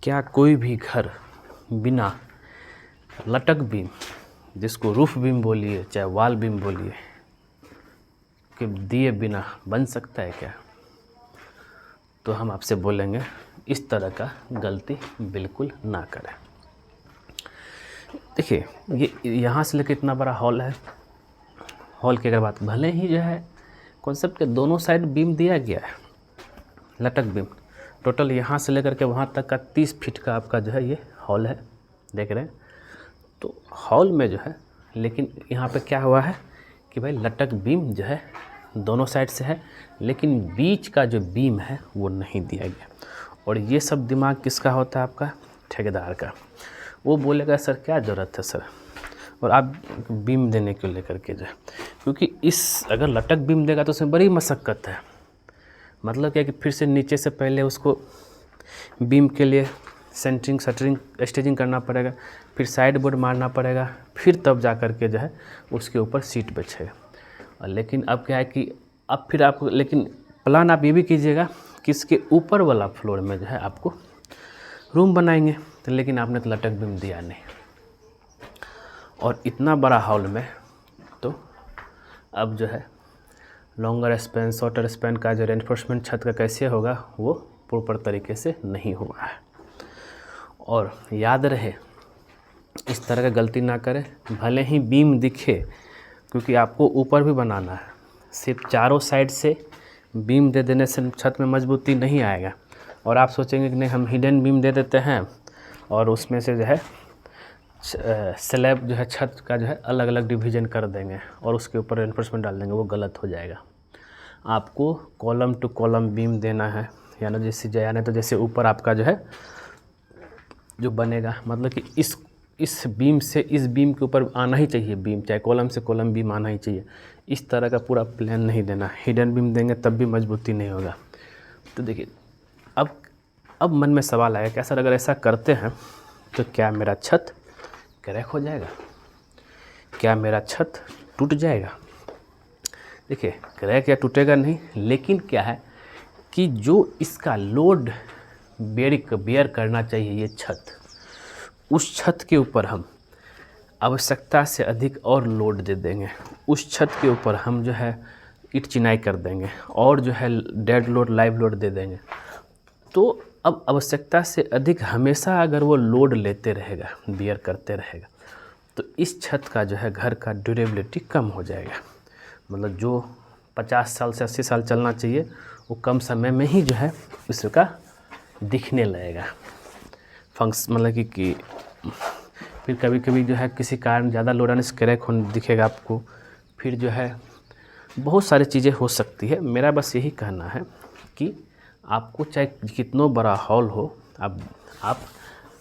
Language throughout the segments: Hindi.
क्या कोई भी घर बिना लटक बीम, जिसको रूफ बीम बोलिए चाहे वाल बीम बोलिए, के दिए बिना बन सकता है क्या? तो हम आपसे बोलेंगे इस तरह का गलती बिल्कुल ना करें। देखिए, ये यहाँ से लेकर इतना बड़ा हॉल है। हॉल की अगर बात, भले ही जो है कॉन्सेप्ट के दोनों साइड बीम दिया गया है, लटक बीम। टोटल यहाँ से लेकर के वहाँ तक का 30 फीट का आपका जो है ये हॉल है, देख रहे हैं। तो हॉल में जो है, लेकिन यहाँ पे क्या हुआ है कि भाई लटक बीम जो है दोनों साइड से है, लेकिन बीच का जो बीम है वो नहीं दिया गया। और ये सब दिमाग किसका होता है? आपका ठेकेदार का। वो बोलेगा सर क्या ज़रूरत है सर, और आप बीम देने को लेकर के जो है, क्योंकि इस अगर लटक बीम देगा तो उसमें बड़ी मशक्क़त है। मतलब क्या कि फिर से नीचे से पहले उसको बीम के लिए सेंटरिंग शटरिंग स्टेजिंग करना पड़ेगा, फिर साइड बोर्ड मारना पड़ेगा, फिर तब जा कर के जो है उसके ऊपर सीट बिछेगा। लेकिन अब क्या है कि अब फिर आपको, लेकिन प्लान आप ये भी कीजिएगा कि इसके ऊपर वाला फ्लोर में जो है आपको रूम बनाएंगे, तो लेकिन आपने तो लटक बीम दिया नहीं। और इतना बड़ा हॉल में तो अब जो है लॉन्गर स्पैन शॉर्टर स्पैन का जो रेनफोर्समेंट छत का कैसे होगा वो प्रॉपर तरीके से नहीं हुआ है। और याद रहे इस तरह का गलती ना करें। भले ही बीम दिखे, क्योंकि आपको ऊपर भी बनाना है, सिर्फ चारों साइड से बीम दे देने से छत में मजबूती नहीं आएगा। और आप सोचेंगे कि नहीं हम हिडन बीम दे देते हैं और उसमें से जो है स्लैब जो है छत का जो है अलग अलग डिवीज़न कर देंगे और उसके ऊपर रेनफोर्समेंट डाल देंगे, वो गलत हो जाएगा। आपको कॉलम टू कॉलम बीम देना है, यानी तो जैसे ऊपर आपका जो है जो बनेगा, मतलब कि इस बीम से इस बीम के ऊपर आना ही चाहिए बीम, चाहे कॉलम से कॉलम बीम आना ही चाहिए। इस तरह का पूरा प्लान नहीं देना। हिडन बीम देंगे तब भी मजबूती नहीं होगा। तो देखिए, अब मन में सवाल आया कि सर अगर ऐसा करते हैं तो क्या मेरा छत क्रैक हो जाएगा, क्या मेरा छत टूट जाएगा? देखिए, क्रैक या टूटेगा नहीं, लेकिन क्या है कि जो इसका लोड बेयर करना चाहिए ये छत, उस छत के ऊपर हम आवश्यकता से अधिक और लोड दे देंगे। उस छत के ऊपर हम जो है ईंट चिनाई कर देंगे और जो है डेड लोड लाइव लोड दे देंगे। तो अब आवश्यकता से अधिक हमेशा अगर वो लोड लेते रहेगा, बियर करते रहेगा, तो इस छत का जो है घर का ड्यूरेबिलिटी कम हो जाएगा। मतलब जो 50 साल से 80 साल चलना चाहिए वो कम समय में ही जो है उसका दिखने लगेगा मतलब कि फिर कभी कभी जो है किसी कारण ज़्यादा लोड आने से क्रैक होने दिखेगा आपको। फिर जो है बहुत सारी चीज़ें हो सकती है। मेरा बस यही कहना है कि आपको चाहे कितना बड़ा हॉल हो, आप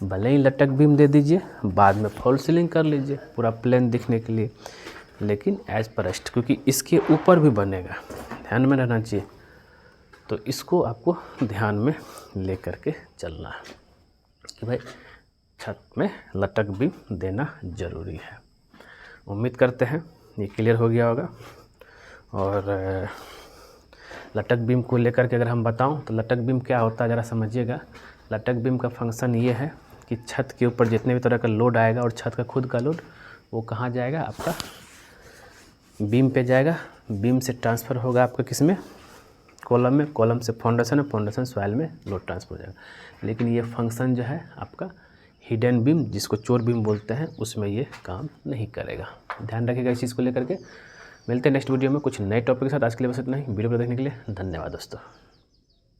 भले ही लटक बीम दे दीजिए, बाद में फॉल सीलिंग कर लीजिए पूरा प्लेन दिखने के लिए, लेकिन एज पर एस्ट, क्योंकि इसके ऊपर भी बनेगा, ध्यान में रहना चाहिए। तो इसको आपको ध्यान में ले करके चलना है कि भाई छत में लटक बीम देना ज़रूरी है। उम्मीद करते हैं ये क्लियर हो गया होगा। और लटक बीम को लेकर के अगर हम बताऊं तो लटक बीम क्या होता है ज़रा समझिएगा। लटक बीम का फंक्शन ये है कि छत के ऊपर जितने भी तरह का लोड आएगा और छत का खुद का लोड वो कहाँ जाएगा? आपका बीम पे जाएगा। बीम से ट्रांसफ़र होगा आपका किस में? कॉलम में। कॉलम से फाउंडेशन है, फाउंडेशन सॉइल में लोड ट्रांसफ़र हो जाएगा। लेकिन ये फंक्शन जो है आपका हिडन बीम, जिसको चोर बीम बोलते हैं, उसमें ये काम नहीं करेगा। ध्यान रखिएगा इस चीज़ को लेकर के। मिलते हैं नेक्स्ट वीडियो में कुछ नए टॉपिक के साथ। आज के लिए बस इतना ही। वीडियो को देखने के लिए धन्यवाद दोस्तों।